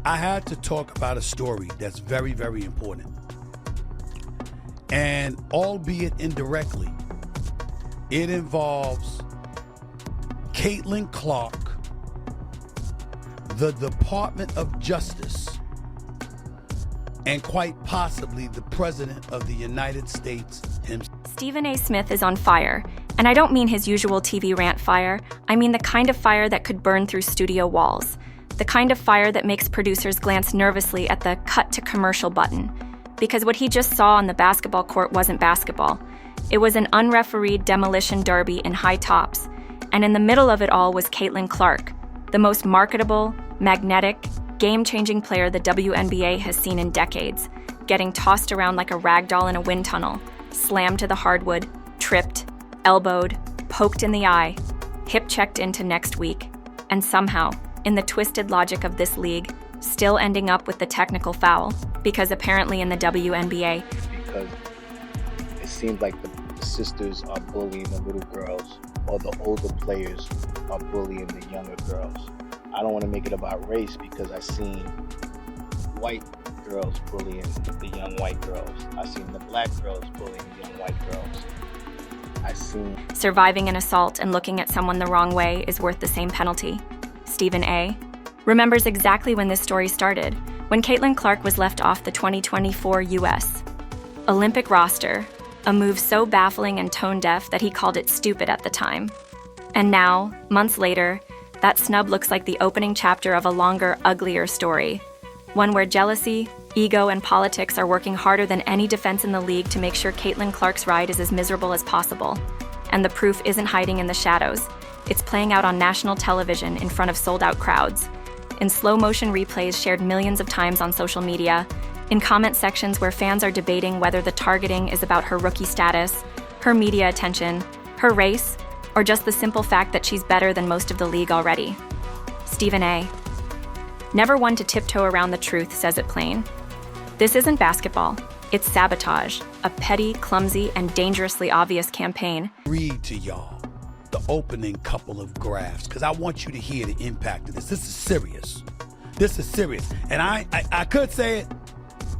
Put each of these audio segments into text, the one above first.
I had to talk about a story that's very, very important. And albeit indirectly, it involves Caitlin Clark, the Department of Justice, and quite possibly the President of the United States himself. Stephen A. Smith is on fire, and I don't mean his usual TV rant fire. I mean the kind of fire that could burn through studio walls. The kind of fire that makes producers glance nervously at the cut to commercial button. Because what he just saw on the basketball court wasn't basketball. It was an unrefereed demolition derby in high tops. And in the middle of it all was Caitlin Clark, the most marketable, magnetic, game-changing player the WNBA has seen in decades, getting tossed around like a rag doll in a wind tunnel, slammed to the hardwood, tripped, elbowed, poked in the eye, hip-checked into next week, and somehow, in the twisted logic of this league, still ending up with the technical foul, because apparently in the WNBA, because it seems like the sisters are bullying the little girls, or the older players are bullying the younger girls. I don't want to make it about race because I've seen white girls bullying the young white girls. I've seen the black girls bullying the young white girls. I've seen surviving an assault and looking at someone the wrong way is worth the same penalty. Stephen A. remembers exactly when this story started, when Caitlin Clark was left off the 2024 U.S. Olympic roster, a move so baffling and tone-deaf that he called it stupid at the time. And now, months later, that snub looks like the opening chapter of a longer, uglier story. One where jealousy, ego, and politics are working harder than any defense in the league to make sure Caitlin Clark's ride is as miserable as possible. And the proof isn't hiding in the shadows. It's playing out on national television in front of sold-out crowds, in slow-motion replays shared millions of times on social media, in comment sections where fans are debating whether the targeting is about her rookie status, her media attention, her race, or just the simple fact that she's better than most of the league already. Stephen A. never one to tiptoe around the truth, says it plain. This isn't basketball. It's sabotage, a petty, clumsy, and dangerously obvious campaign. Read to y'all the opening couple of graphs, because I want you to hear the impact of this. This is serious. This is serious. And I could say it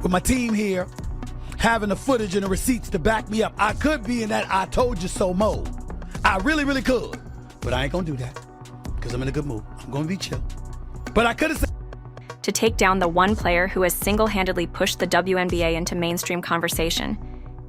with my team here, having the footage and the receipts to back me up. I could be in that I told you so mode. I really, really could. But I ain't gonna do that, because I'm in a good mood. I'm gonna be chill. But I could have said to take down the one player who has single-handedly pushed the WNBA into mainstream conversation.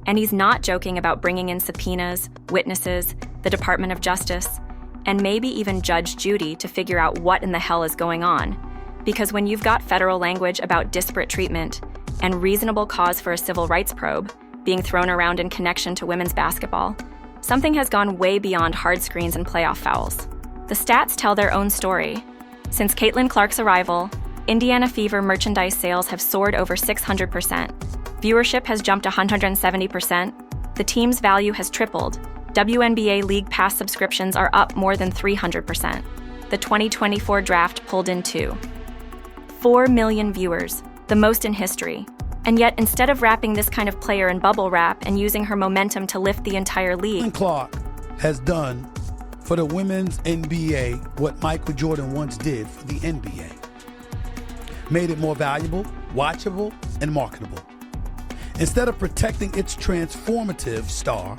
And he's not joking about bringing in subpoenas, witnesses, the Department of Justice, and maybe even Judge Judy to figure out what in the hell is going on. Because when you've got federal language about disparate treatment and reasonable cause for a civil rights probe being thrown around in connection to women's basketball, something has gone way beyond hard screens and playoff fouls. The stats tell their own story. Since Caitlin Clark's arrival, Indiana Fever merchandise sales have soared over 600%. Viewership has jumped 170%. The team's value has tripled. WNBA League Pass subscriptions are up more than 300%. The 2024 draft pulled in 4 million viewers, the most in history. And yet, instead of wrapping this kind of player in bubble wrap and using her momentum to lift the entire league, Clark has done for the women's NBA what Michael Jordan once did for the NBA. Made it more valuable, watchable, and marketable. Instead of protecting its transformative star,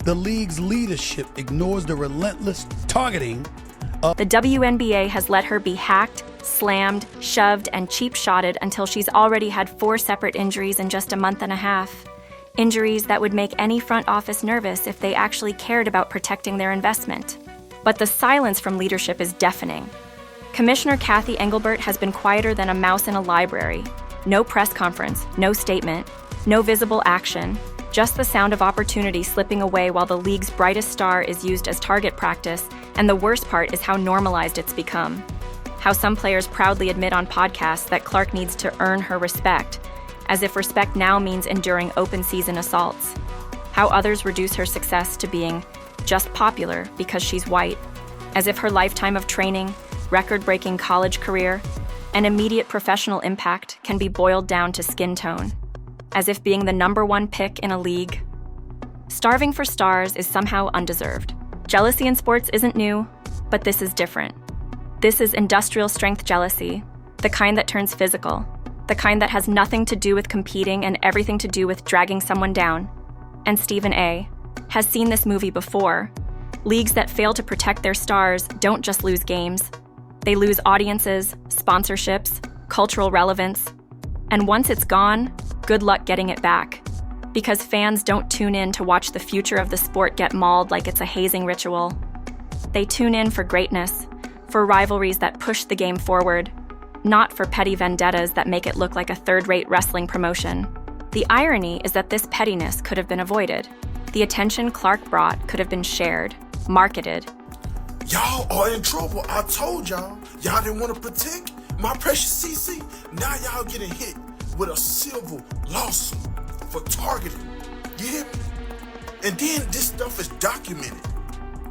the league's leadership ignores the relentless targeting of the WNBA has let her be hacked, slammed, shoved, and cheap-shotted until she's already had 4 separate injuries in just a month and a half. Injuries that would make any front office nervous if they actually cared about protecting their investment. But the silence from leadership is deafening. Commissioner Kathy Engelbert has been quieter than a mouse in a library. No press conference, no statement, no visible action, just the sound of opportunity slipping away while the league's brightest star is used as target practice, and the worst part is how normalized it's become. How some players proudly admit on podcasts that Clark needs to earn her respect, as if respect now means enduring open-season assaults. How others reduce her success to being just popular because she's white, as if her lifetime of training, record-breaking college career, and immediate professional impact can be boiled down to skin tone, as if being the #1 pick in a league. Starving for stars is somehow undeserved. Jealousy in sports isn't new, but this is different. This is industrial strength jealousy, The kind that turns physical. The kind that has nothing to do with competing and everything to do with dragging someone down. And Stephen A. has seen this movie before. Leagues that fail to protect their stars don't just lose games. They lose audiences, sponsorships, cultural relevance. And once it's gone, good luck getting it back. Because fans don't tune in to watch the future of the sport get mauled like it's a hazing ritual. They tune in for greatness, for rivalries that push the game forward, not for petty vendettas that make it look like a third-rate wrestling promotion. The irony is that this pettiness could have been avoided. The attention Clark brought could have been shared, marketed. Y'all are in trouble. I told y'all. Y'all didn't want to protect my precious CC. Now y'all getting hit with a civil lawsuit for targeting. You hear me? And then this stuff is documented.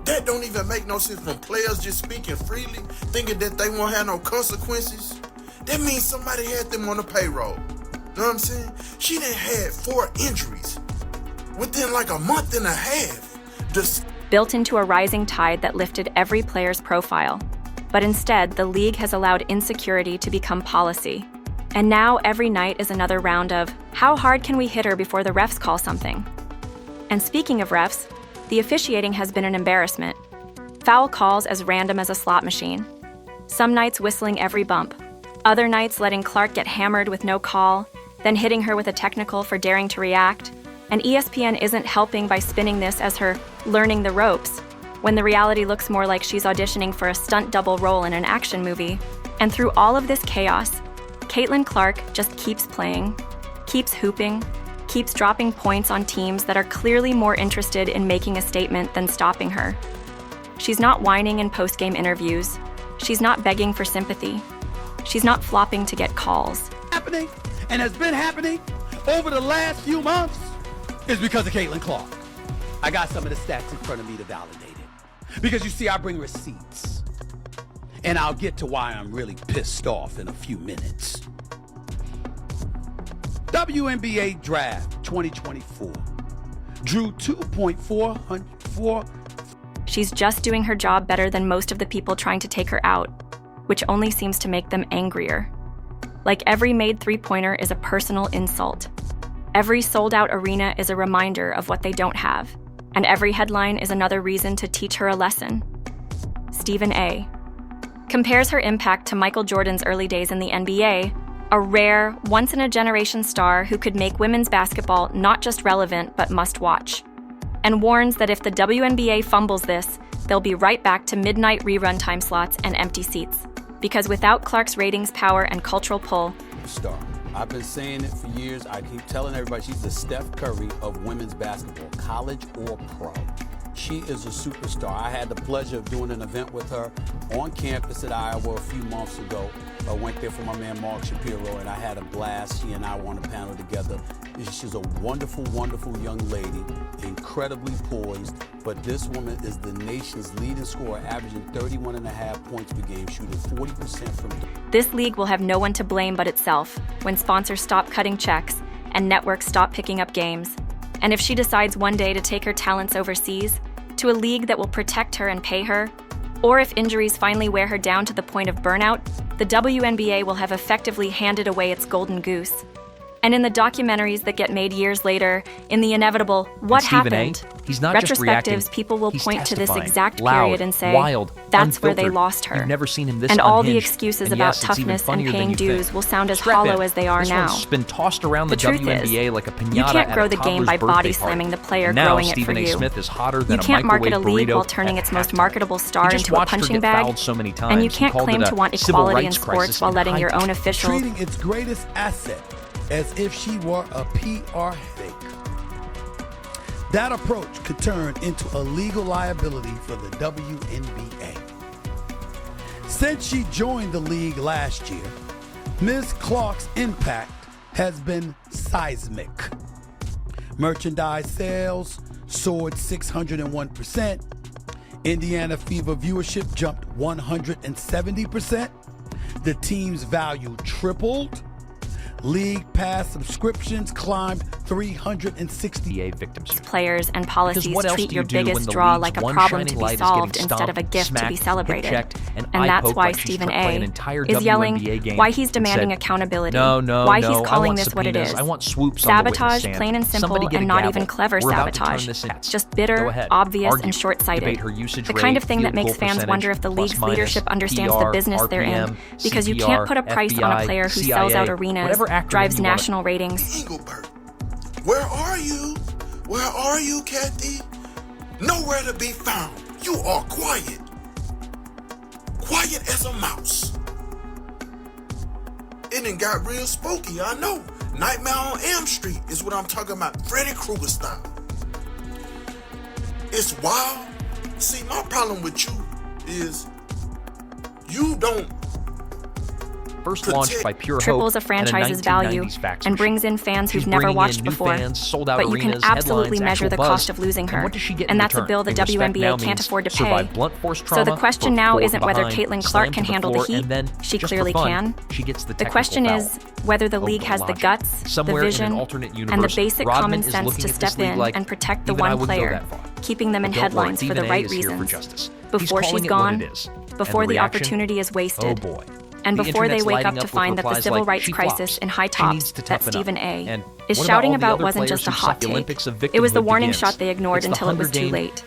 That don't even make no sense from players just speaking freely, thinking that they won't have no consequences. That means somebody had them on the payroll. You know what I'm saying? She done had 4 injuries within like a month and a half. Built into a rising tide that lifted every player's profile. But instead, the league has allowed insecurity to become policy. And now every night is another round of, how hard can we hit her before the refs call something? And speaking of refs, the officiating has been an embarrassment. Foul calls as random as a slot machine. Some nights whistling every bump. Other nights letting Clark get hammered with no call, then hitting her with a technical for daring to react. And ESPN isn't helping by spinning this as her learning the ropes, when the reality looks more like she's auditioning for a stunt double role in an action movie. And through all of this chaos, Caitlin Clark just keeps playing, keeps hooping, keeps dropping points on teams that are clearly more interested in making a statement than stopping her. She's not whining in post-game interviews. She's not begging for sympathy. She's not flopping to get calls. Happening, and has been happening over the last few months, is because of Caitlin Clark. I got some of the stats in front of me to validate it. Because you see, I bring receipts. And I'll get to why I'm really pissed off in a few minutes. WNBA Draft 2024 drew 2.4. She's just doing her job better than most of the people trying to take her out, which only seems to make them angrier. Like every made three-pointer is a personal insult. Every sold-out arena is a reminder of what they don't have. And every headline is another reason to teach her a lesson. Stephen A. compares her impact to Michael Jordan's early days in the NBA, a rare, once-in-a-generation star who could make women's basketball not just relevant but must-watch, and warns that if the WNBA fumbles this, they'll be right back to midnight rerun time slots and empty seats. Because without Clark's ratings power and cultural pull, Star. I've been saying it for years. I keep telling everybody she's the Steph Curry of women's basketball, college or pro. She is a superstar. I had the pleasure of doing an event with her on campus at Iowa a few months ago. I went there for my man Mark Shapiro, and I had a blast. She and I were on a panel together. She's a wonderful, wonderful young lady, incredibly poised, but this woman is the nation's leading scorer, averaging 31.5 points per game, shooting 40% from... This league will have no one to blame but itself when sponsors stop cutting checks and networks stop picking up games. And if she decides one day to take her talents overseas, to a league that will protect her and pay her, or if injuries finally wear her down to the point of burnout, the WNBA will have effectively handed away its golden goose. And in the documentaries that get made years later, in the inevitable "What happened?" He's not just reacting, retrospectives, people will he's point to this testifying. exact Loud, period and say, wild, that's where they unfiltered. lost her. You've never seen him this And all the unhinged. excuses And about yes, it's even toughness and funnier than paying you dues think. will sound as Strap hollow in. as they are This now. one's been tossed around the truth WNBA is, like a piñata you can't grow at a the game toddler's by birthday body party. slamming the player And now growing it Stephen for A. you. Smith is hotter than You can't a market a microwave league burrito while turning at its most halftime. marketable star He just into a watched her punching get bag, fouled so many times. and you He can't called claim it a to want civil equality in rights sports crisis while letting behind your it. own officials... Treating its greatest asset as if she were a PR headache. That approach could turn into a legal liability for the WNBA. Since she joined the league last year, Ms. Clark's impact has been seismic. Merchandise sales soared 601%. Indiana Fever viewership jumped 170%. The team's value tripled. League pass subscriptions climbed 360 victims unit. players and Because policies what else treat do your you do when biggest the draw league's like a one problem shining to light be is getting solved instead of a stomped, gift to be smacked, celebrated? hit-checked, and And that's eye-poked why like she's Stephen playing an A. entire is yelling WNBA game why he's and demanding said, accountability, no, why I he's calling want this what it subpoenas. is. I want swoops on the witness Sabotage, stand. plain and simple, Somebody get a and not gavel. even clever We're about to turn sabotage. this in. Just Go bitter, ahead. obvious, Argue. and short-sighted. Debate her usage The kind rate, of thing that field makes goal fans percentage, wonder if the plus league's minus, leadership understands the PR, business they're in, RPM, because you CPR, can't put a price on a FBI, player who CIA, sells out arenas, whatever acronym drives you wanna- national ratings. Engelbert, where are you? Where are you, Kathy? Nowhere to be found. You are quiet. Quiet as a mouse. It done got real spooky, I know. Nightmare on Elm Street is what I'm talking about. Freddy Krueger style. It's wild. See, my problem with you is you don't First launched by Pure Triples Hope a franchise's and a value 1990s fax and machine. brings in fans who've She's never bringing watched in new before. fans, sold out But you can arenas, absolutely headlines, measure actual the buzz. cost of losing And her, what does she get and in that's a return? bill the In respect now WNBA can't means afford to survive pay. blunt force So trauma, the question for now forward isn't whether behind, Caitlin slam Clark to can the handle the floor, heat. and then, She just clearly for fun, can. She gets the The question technical is foul. whether the Oh, league has the logic. guts, the Somewhere in an vision, alternate and the universe, basic Rodman common is sense looking to at this step league in like, and protect the even I one wouldn't go player, that far. keeping them in But don't worry, headlines for Stephen the A. right is here for reasons. justice. He's Before calling she's it what gone, it is. And before the reaction? opportunity is wasted, Oh boy. and The before they internet's wake up lighting to with find that the replies civil like, rights "She crisis flops. in high She tops needs to that toughen up." Stephen A. And is what about shouting all the about other wasn't players just a who hot suck the take. Olympics of It was the victimhood warning begins? shot they ignored It's the until it was Hunger too Games. late.